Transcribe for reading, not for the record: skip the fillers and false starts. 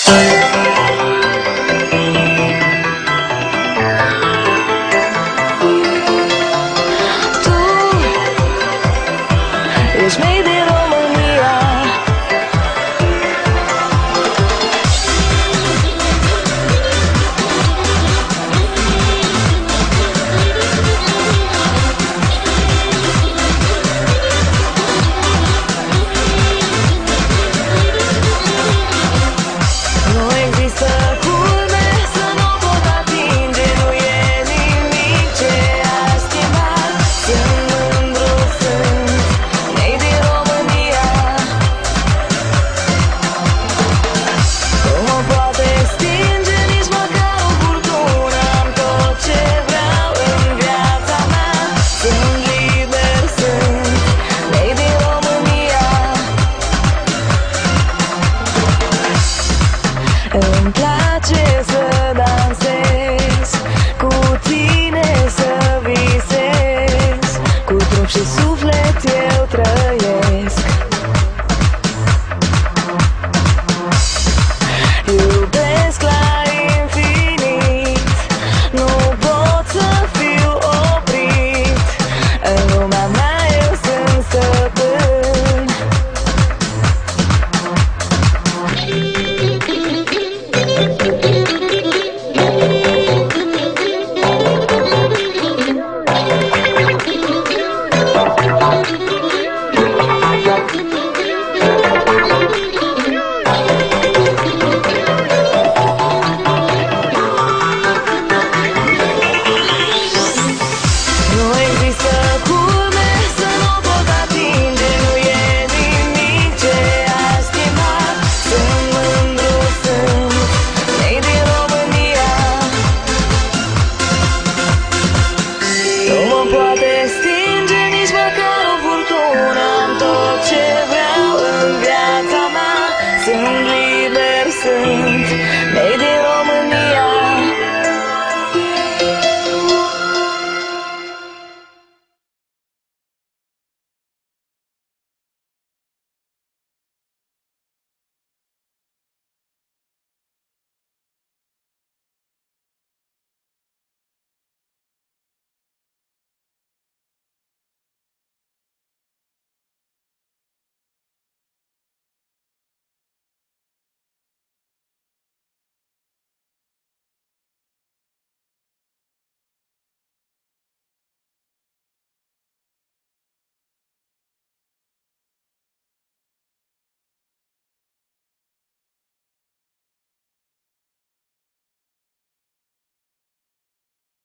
Ești made in România. Nu există culme să nu pot atinge. Nu e nimic ce aș schimba. Sunt mândru, sunt made in România. Nu mă poate stinge nici măcar o furtună. Am tot ce vreau în viața mea. Sunt liber, sunt made in România. Îmi place să dansez, cu tine să visez, cu trup și suflet eu trăiesc. Iubesc la infinit, nu pot să fiu oprit. În lumea mea eu sunt stăpân. Nu există culme să nu pot atinge. Nu e nimic ce aș schimba. Sunt mândru, sunt made in România. Nu mă poate stinge nici măcar o furtună. Am tot ce vreau în viața mea. Sunt